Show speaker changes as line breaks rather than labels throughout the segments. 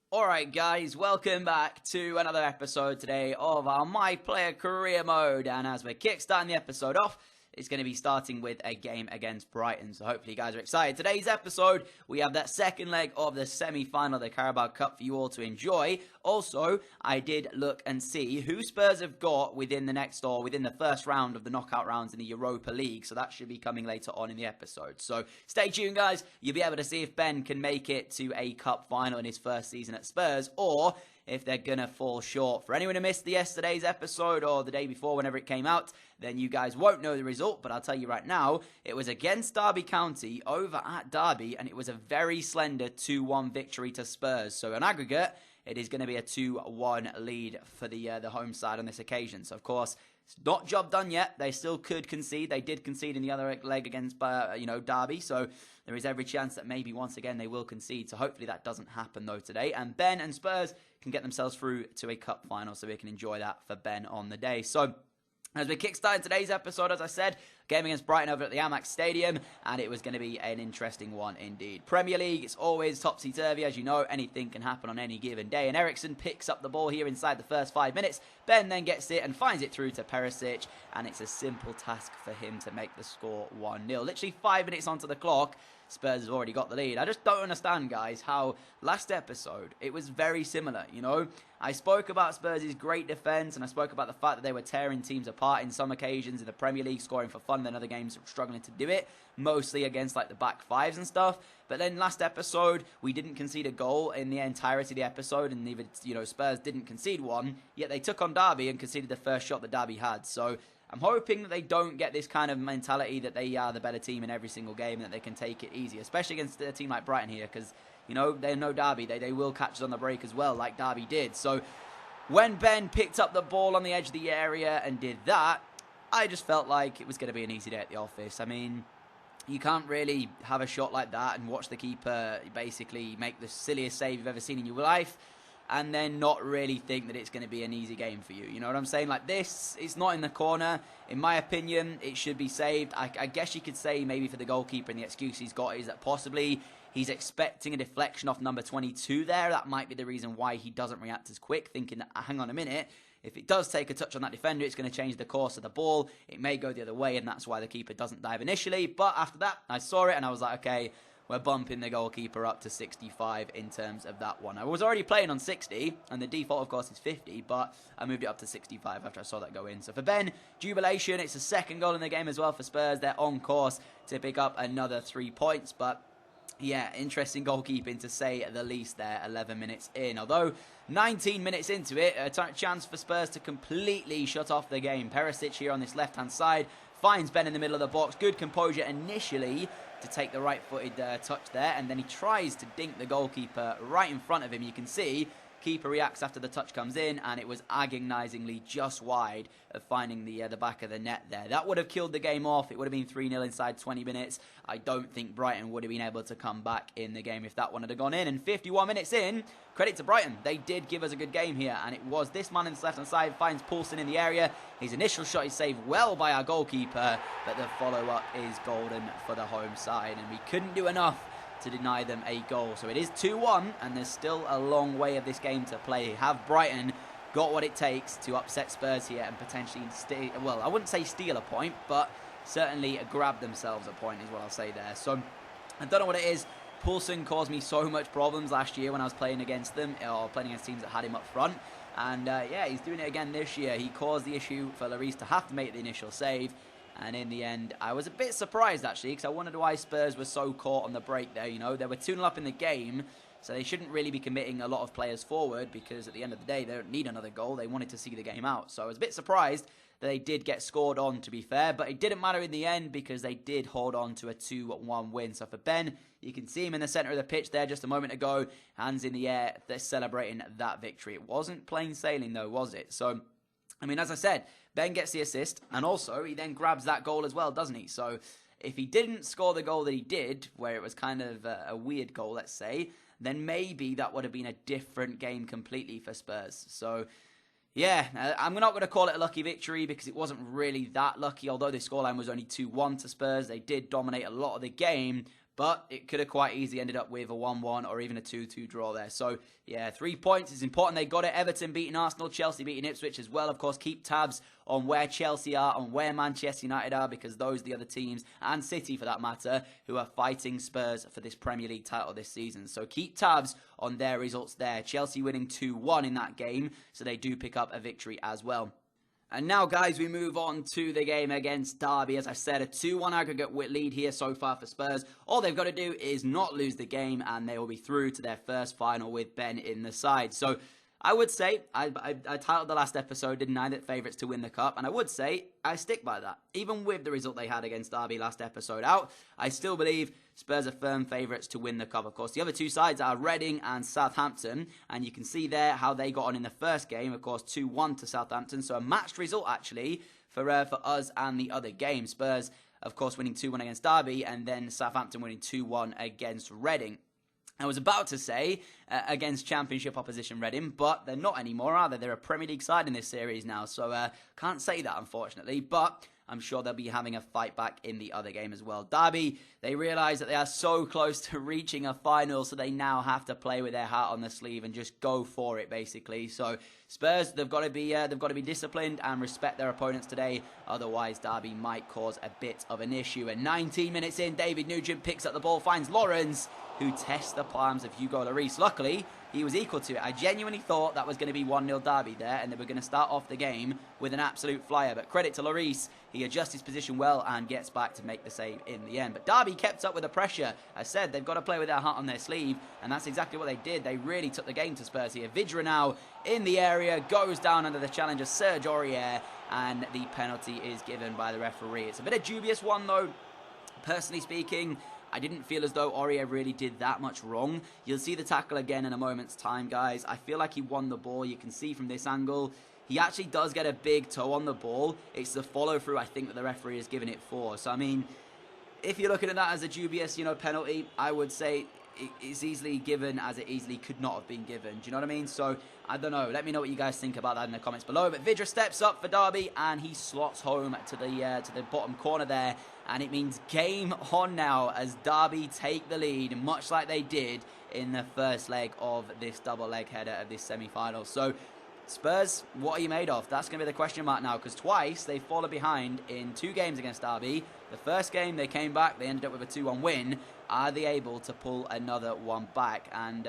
Alright guys, welcome back to another episode today of our My Player Career Mode, and as we're kickstarting the episode off, it's going to be starting with a game against Brighton, so hopefully you guys are excited. Today's episode, we have that second leg of the semi-final of the Carabao Cup for you all to enjoy. Also, I did look and see who Spurs have got within the first round of the knockout rounds in the Europa League, so that should be coming later on in the episode. So stay tuned guys, you'll be able to see if Ben can make it to a cup final in his first season at Spurs, or if they're going to fall short. For anyone who missed yesterday's episode or the day before, whenever it came out, then you guys won't know the result, but I'll tell you right now, it was against Derby County over at Derby, and it was a very slender 2-1 victory to Spurs. So on aggregate, it is going to be a 2-1 lead for the home side on this occasion. So of course, it's not job done yet. They still could concede. They did concede in the other leg against Derby, so there is every chance that maybe once again they will concede. So hopefully that doesn't happen though today. And Ben and Spurs can get themselves through to a cup final, so we can enjoy that for Ben on the day. So as we kickstart today's episode, as I said, game against Brighton over at the Amex Stadium, and it was going to be an interesting one indeed. Premier League, it's always topsy-turvy, as you know, anything can happen on any given day, and Eriksen picks up the ball here inside the first 5 minutes. Ben then gets it and finds it through to Perisic, and it's a simple task for him to make the score 1-0. Literally 5 minutes onto the clock, Spurs has already got the lead. I just don't understand, guys, how last episode, it was very similar, you know? I spoke about Spurs' great defence, and I spoke about the fact that they were tearing teams apart in some occasions in the Premier League, scoring for fun, and then other games struggling to do it, mostly against like the back fives and stuff. But then last episode, we didn't concede a goal in the entirety of the episode, and neither, Spurs didn't concede one, yet they took on Derby and conceded the first shot that Derby had. So I'm hoping that they don't get this kind of mentality that they are the better team in every single game and that they can take it easy, especially against a team like Brighton here, because, they know Derby. They will catch us on the break as well, like Derby did. So when Ben picked up the ball on the edge of the area and did that, I just felt like it was going to be an easy day at the office. I mean, you can't really have a shot like that and watch the keeper basically make the silliest save you've ever seen in your life and then not really think that it's going to be an easy game for you. You know what I'm saying? Like this, it's not in the corner. In my opinion, it should be saved. I guess you could say maybe for the goalkeeper, and the excuse he's got is that possibly he's expecting a deflection off number 22 there. That might be the reason why he doesn't react as quick, thinking that, hang on a minute, if it does take a touch on that defender, it's going to change the course of the ball. It may go the other way, and that's why the keeper doesn't dive initially. But after that, I saw it, and I was like, okay, we're bumping the goalkeeper up to 65 in terms of that one. I was already playing on 60, and the default, of course, is 50, but I moved it up to 65 after I saw that go in. So for Ben, jubilation. It's the second goal in the game as well for Spurs. They're on course to pick up another 3 points, but yeah, interesting goalkeeping to say the least there, 11 minutes in. Although 19 minutes into it, a chance for Spurs to completely shut off the game. Perisic here on this left-hand side finds Ben in the middle of the box. Good composure initially to take the right-footed touch there, and then he tries to dink the goalkeeper right in front of him. You can see keeper reacts after the touch comes in, and it was agonisingly just wide of finding the back of the net there. That would have killed the game off. It would have been 3-0 inside 20 minutes. I don't think Brighton would have been able to come back in the game if that one had gone in. And 51 minutes in, credit to Brighton. They did give us a good game here, and it was this man in the left-hand side finds Poulsen in the area. His initial shot is saved well by our goalkeeper, but the follow-up is golden for the home side, and we couldn't do enough to deny them a goal. So it is 2-1, and there's still a long way of this game to play. Have Brighton got what it takes to upset Spurs here and potentially well, I wouldn't say steal a point, but certainly grab themselves a point is what I'll say there. So I don't know what it is. Poulsen caused me so much problems last year when I was playing against them, or playing against teams that had him up front. And yeah, he's doing it again this year. He caused the issue for Lloris to have to make the initial save. And in the end, I was a bit surprised, actually, because I wondered why Spurs were so caught on the break there. They were 2-0 up in the game, so they shouldn't really be committing a lot of players forward, because at the end of the day, they don't need another goal. They wanted to see the game out. So I was a bit surprised that they did get scored on, to be fair, but it didn't matter in the end, because they did hold on to a 2-1 win. So for Ben, you can see him in the centre of the pitch there just a moment ago, hands in the air, they're celebrating that victory. It wasn't plain sailing, though, was it? So, I mean, as I said, Ben gets the assist, and also he then grabs that goal as well, doesn't he? So if he didn't score the goal that he did, where it was kind of a weird goal, let's say, then maybe that would have been a different game completely for Spurs. So yeah, I'm not going to call it a lucky victory, because it wasn't really that lucky. Although the scoreline was only 2-1 to Spurs, they did dominate a lot of the game. But it could have quite easily ended up with a 1-1 or even a 2-2 draw there. So, yeah, 3 points is important. They got it. Everton beating Arsenal, Chelsea beating Ipswich as well. Of course, keep tabs on where Chelsea are, on where Manchester United are, because those are the other teams, and City for that matter, who are fighting Spurs for this Premier League title this season. So keep tabs on their results there. Chelsea winning 2-1 in that game, so they do pick up a victory as well. And now, guys, we move on to the game against Derby. As I said, a 2-1 aggregate lead here so far for Spurs. All they've got to do is not lose the game, and they will be through to their first final with Ben in the side. So I would say, I titled the last episode, didn't I, that favourites to win the cup, and I would say I stick by that. Even with the result they had against Derby last episode out, I still believe Spurs are firm favourites to win the cup. Of course, the other two sides are Reading and Southampton, and you can see there how they got on in the first game, of course, 2-1 to Southampton, so a matched result, actually, for us and the other game. Spurs, of course, winning 2-1 against Derby, and then Southampton winning 2-1 against Reading. I was about to say against Championship opposition Reading, but they're not anymore, are they? They're a Premier League side in this series now, so can't say that, unfortunately, but I'm sure they'll be having a fight back in the other game as well. Derby, they realise that they are so close to reaching a final, so they now have to play with their heart on the sleeve and just go for it, basically. So Spurs, they've got to be disciplined and respect their opponents today. Otherwise, Derby might cause a bit of an issue. And 19 minutes in, David Nugent picks up the ball, finds Lawrence, who tests the palms of Hugo Lloris. Luckily, he was equal to it. I genuinely thought that was going to be 1-0 Derby there, and they were going to start off the game with an absolute flyer. But credit to Lloris, he adjusts his position well and gets back to make the save in the end. But Derby kept up with the pressure. I said they've got to play with their heart on their sleeve, and that's exactly what they did. They really took the game to Spurs here. Vidra now in the area, goes down under the challenger Serge Aurier, and the penalty is given by the referee. It's a bit of a dubious one, though, personally speaking. I didn't feel as though Aurier really did that much wrong. You'll see the tackle again in a moment's time, guys. I feel like he won the ball. You can see from this angle, he actually does get a big toe on the ball. It's the follow-through, I think, that the referee has given it for. So, I mean, if you're looking at that as a dubious, penalty, I would say it's easily given as it easily could not have been given. Do you know what I mean? So, I don't know. Let me know what you guys think about that in the comments below. But Vidra steps up for Derby, and he slots home to the bottom corner there. And it means game on now as Derby take the lead, much like they did in the first leg of this double leg header of this semi-final. So, Spurs, what are you made of? That's going to be the question mark now, because twice they've fallen behind in 2 games against Derby. The first game, they came back. They ended up with a 2-1 win. Are they able to pull another one back? And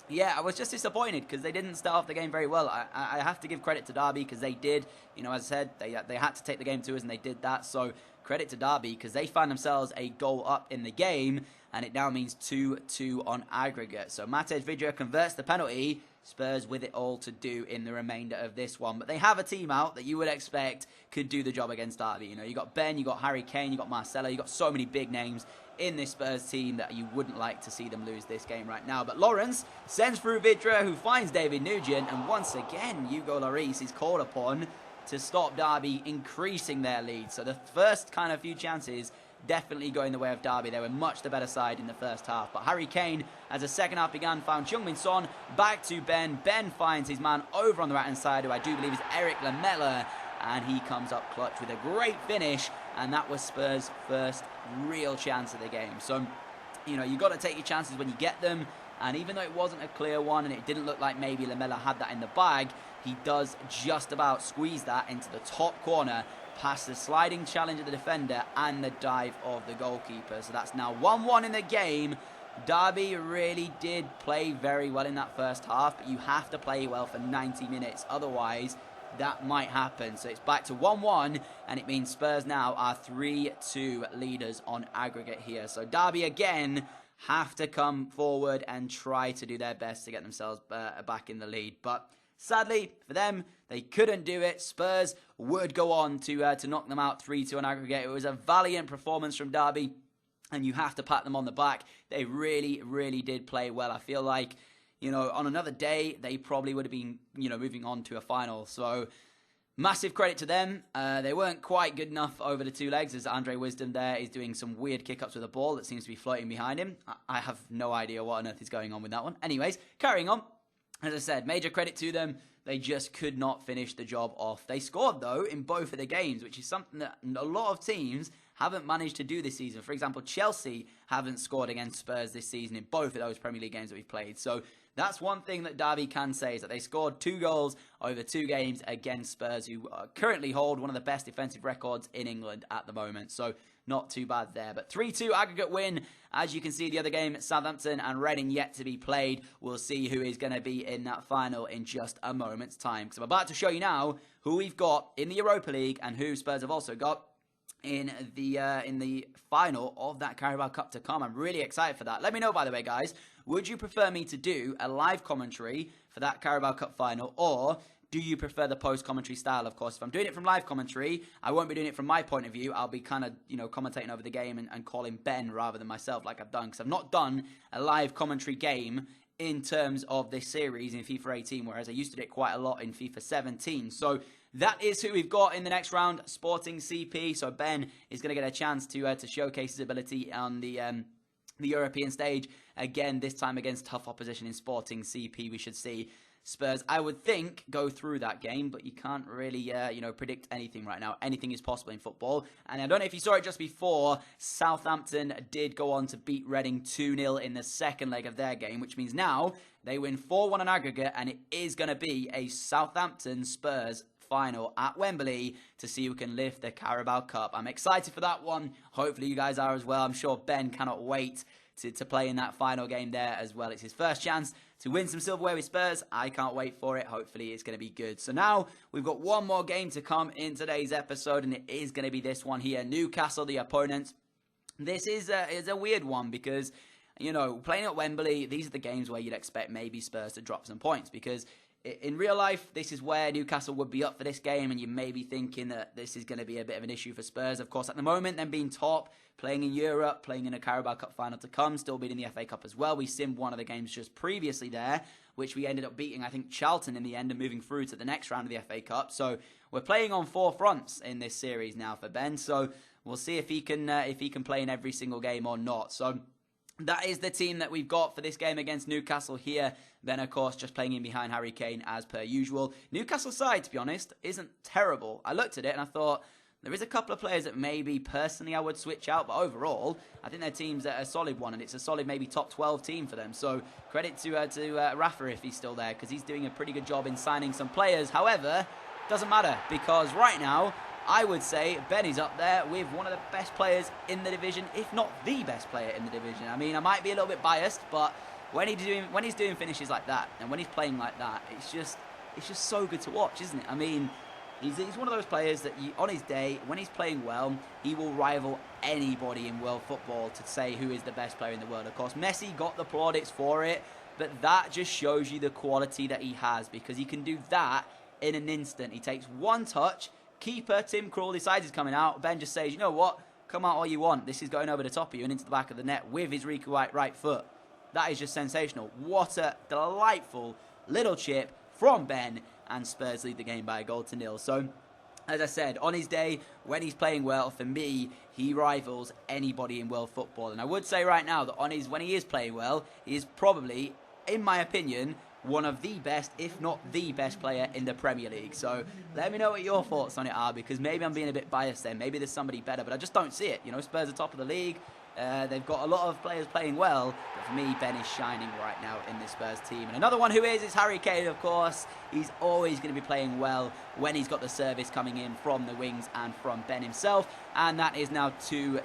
yeah, I was just disappointed because they didn't start off the game very well. I have to give credit to Derby because they did. As I said, they had to take the game to us, and they did that. So credit to Derby because they found themselves a goal up in the game, and it now means 2-2 on aggregate. So Matej Vidra converts the penalty. Spurs with it all to do in the remainder of this one. But they have a team out that you would expect could do the job against Derby. You got Ben, you got Harry Kane, you got Marcelo, you got so many big names in this Spurs team that you wouldn't like to see them lose this game right now. But Lawrence sends through Vidra, who finds David Nugent, and once again, Hugo Lloris is called upon to stop Derby increasing their lead. So the first kind of few chances definitely going the way of Derby. They were much the better side in the first half. But Harry Kane, as the second half began, found Heung-min Son back to Ben. Ben finds his man over on the right-hand side, who I do believe is Eric Lamela, and he comes up clutch with a great finish, and that was Spurs' first real chance of the game. So, you got to take your chances when you get them, and even though it wasn't a clear one and it didn't look like maybe Lamela had that in the bag, he does just about squeeze that into the top corner past the sliding challenge of the defender and the dive of the goalkeeper. So that's now 1-1 in the game. Derby really did play very well in that first half, but you have to play well for 90 minutes. Otherwise, that might happen. So it's back to 1-1, and it means Spurs now are 3-2 leaders on aggregate here. So Derby again have to come forward and try to do their best to get themselves back in the lead. But sadly for them, they couldn't do it. Spurs would go on to knock them out 3-2 on aggregate. It was a valiant performance from Derby, and you have to pat them on the back. They really, really did play well. I feel like, on another day, they probably would have been, moving on to a final. So, massive credit to them. They weren't quite good enough over the 2 legs, as Andre Wisdom there is doing some weird kick-ups with a ball that seems to be floating behind him. I have no idea what on earth is going on with that one. Anyways, carrying on. As I said, major credit to them. They just could not finish the job off. They scored, though, in both of the games, which is something that a lot of teams haven't managed to do this season. For example, Chelsea haven't scored against Spurs this season in both of those Premier League games that we've played. So that's one thing that Derby can say, is that they scored 2 goals over 2 games against Spurs, who currently hold one of the best defensive records in England at the moment. So not too bad there. But 3-2 aggregate win. As you can see, the other game, Southampton and Reading, yet to be played. We'll see who is going to be in that final in just a moment's time, because I'm about to show you now who we've got in the Europa League and who Spurs have also got in the final of that Carabao Cup to come. I'm really excited for that. Let me know, by the way, guys, would you prefer me to do a live commentary for that Carabao Cup final, or do you prefer the post-commentary style? Of course, if I'm doing it from live commentary, I won't be doing it from my point of view. I'll be kind of, commentating over the game and calling Ben rather than myself, like I've done, because I've not done a live commentary game in terms of this series in FIFA 18, whereas I used to do it quite a lot in FIFA 17. So that is who we've got in the next round, Sporting CP. So Ben is going to get a chance to showcase his ability on the European stage. Again, this time against tough opposition in Sporting CP. We should see Spurs, I would think, go through that game, but you can't really, predict anything right now. Anything is possible in football. And I don't know if you saw it just before, Southampton did go on to beat Reading 2-0 in the second leg of their game, which means now they win 4-1 on aggregate, and it is going to be a Southampton-Spurs final at Wembley to see who can lift the Carabao Cup. I'm excited for that one. Hopefully you guys are as well. I'm sure Ben cannot wait to play in that final game there as well. It's his first chance to win some silverware with Spurs. I can't wait for it. Hopefully it's going to be good. So now we've got one more game to come in today's episode, and it is going to be this one here. Newcastle, the opponent. This is a weird one because, playing at Wembley, these are the games where you'd expect maybe Spurs to drop some points, because in real life, this is where Newcastle would be up for this game, and you may be thinking that this is going to be a bit of an issue for Spurs. Of course, at the moment, them being top, playing in Europe, playing in a Carabao Cup final to come, still beating the FA Cup as well. We simmed one of the games just previously there, which we ended up beating, I think, Charlton in the end and moving through to the next round of the FA Cup. So we're playing on 4 fronts in this series now for Ben. So we'll see if he can play in every single game or not. So that is the team that we've got for this game against Newcastle here. Then, of course, just playing in behind Harry Kane as per usual. Newcastle side, to be honest, isn't terrible. I looked at it and I thought, there is a couple of players that maybe personally I would switch out, but overall, I think their team's a solid one, and it's a solid maybe top 12 team for them. So credit to Rafa if he's still there, because he's doing a pretty good job in signing some players. However, doesn't matter, because right now, I would say Ben is up there with one of the best players in the division, if not the best player in the division. I mean, I might be a little bit biased, but when he's doing finishes like that, and when he's playing like that, it's just so good to watch, isn't it? I mean, he's one of those players that on his day, when he's playing well, he will rival anybody in world football to say who is the best player in the world. Of course, Messi got the plaudits for it, but that just shows you the quality that he has, because he can do that in an instant. He takes one touch. Keeper Tim Krul decides he's coming out. Ben just says, you know what? Come out all you want. This is going over the top of you and into the back of the net with his Riku right foot. That is just sensational. What a delightful little chip from Ben, and Spurs lead the game by 1-0. So, as I said, on his day, when he's playing well, for me, he rivals anybody in world football. And I would say right now that when he is playing well, he is probably, in my opinion, one of the best, if not the best player in the Premier League. So let me know what your thoughts on it are, because maybe I'm being a bit biased there. Maybe there's somebody better, but I just don't see it. Spurs are top of the league. They've got a lot of players playing well, but for me, Ben is shining right now in this Spurs team. And another one who is Harry Kane, of course. He's always going to be playing well when he's got the service coming in from the wings and from Ben himself. And that is now 2-0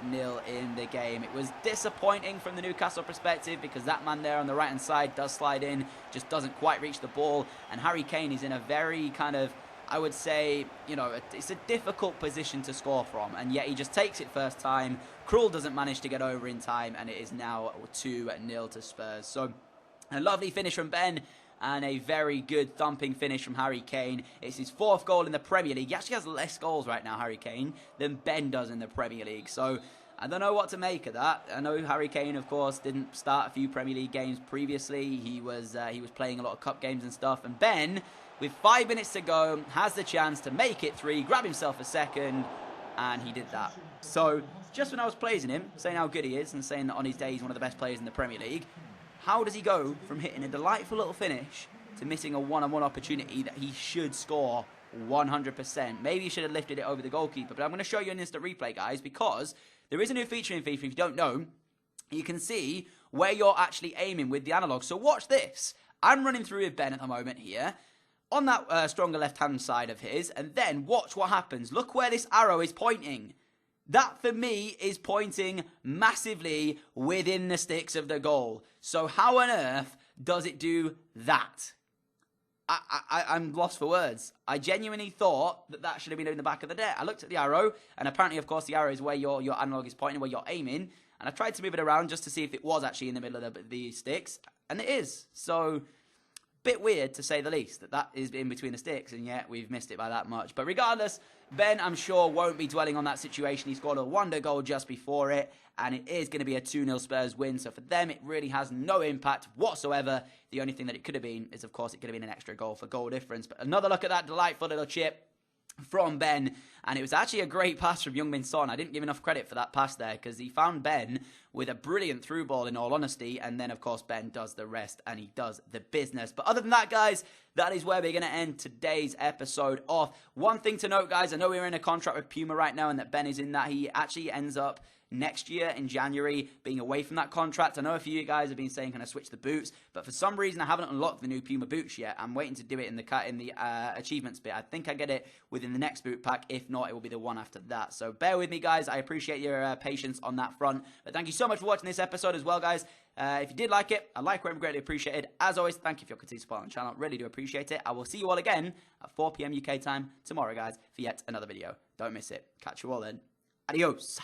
in the game. It was disappointing from the Newcastle perspective, because that man there on the right-hand side does slide in, just doesn't quite reach the ball. And Harry Kane is in a very kind of, I would say, it's a difficult position to score from, and yet he just takes it first time. Krul doesn't manage to get over in time, and it is now 2-0 to Spurs. So a lovely finish from Ben, and a very good thumping finish from Harry Kane. It's his 4th goal in the Premier League. He actually has less goals right now, Harry Kane, than Ben does in the Premier League. So I don't know what to make of that. I know Harry Kane, of course, didn't start a few Premier League games previously. He was playing a lot of cup games and stuff. And Ben, with 5 minutes to go, has the chance to make it 3, grab himself a second, and he did that. So just when I was praising him, saying how good he is, and saying that on his day he's one of the best players in the Premier League, how does he go from hitting a delightful little finish to missing a one-on-one opportunity that he should score 100%. Maybe you should have lifted it over the goalkeeper, but I'm going to show you an instant replay, guys, because there is a new feature in FIFA. If you don't know, you can see where you're actually aiming with the analog. So watch this. I'm running through with Ben at the moment here on that stronger left-hand side of his, and then watch what happens. Look where this arrow is pointing. That, for me, is pointing massively within the sticks of the goal. So how on earth does it do that? I'm lost for words. I genuinely thought that should have been in the back of the net. I looked at the arrow, and apparently, of course, the arrow is where your analog is pointing, where you're aiming. And I tried to move it around just to see if it was actually in the middle of the sticks, and it is. So, bit weird, to say the least, that is in between the sticks, and yet we've missed it by that much. But regardless, Ben, I'm sure, won't be dwelling on that situation. He scored a wonder goal just before it, and it is going to be a 2-0 Spurs win. So for them, it really has no impact whatsoever. The only thing that it could have been is, of course, it could have been an extra goal for goal difference. But another look at that delightful little chip from Ben, and it was actually a great pass from Heung-min Son. I didn't give enough credit for that pass there, because he found Ben with a brilliant through ball, in all honesty, and then, of course, Ben does the rest, and he does the business. But other than that, guys, that is where we're going to end today's episode off. One thing to note, guys, I know we're in a contract with Puma right now, and that Ben is in that. He actually ends up next year in January being away from that contract. I know a few of you guys have been saying, can I switch the boots? But for some reason, I haven't unlocked the new Puma boots yet. I'm waiting to do it in the achievements bit. I think I get it within the next boot pack. If not, it will be the one after that. So bear with me, guys. I appreciate your patience on that front. But thank you so much for watching this episode as well, guys. If you did like it, a like would be greatly appreciated. As always, thank you for your continued support on the channel. Really do appreciate it. I will see you all again at 4 p.m. UK time tomorrow, guys, for yet another video. Don't miss it. Catch you all then. Adios.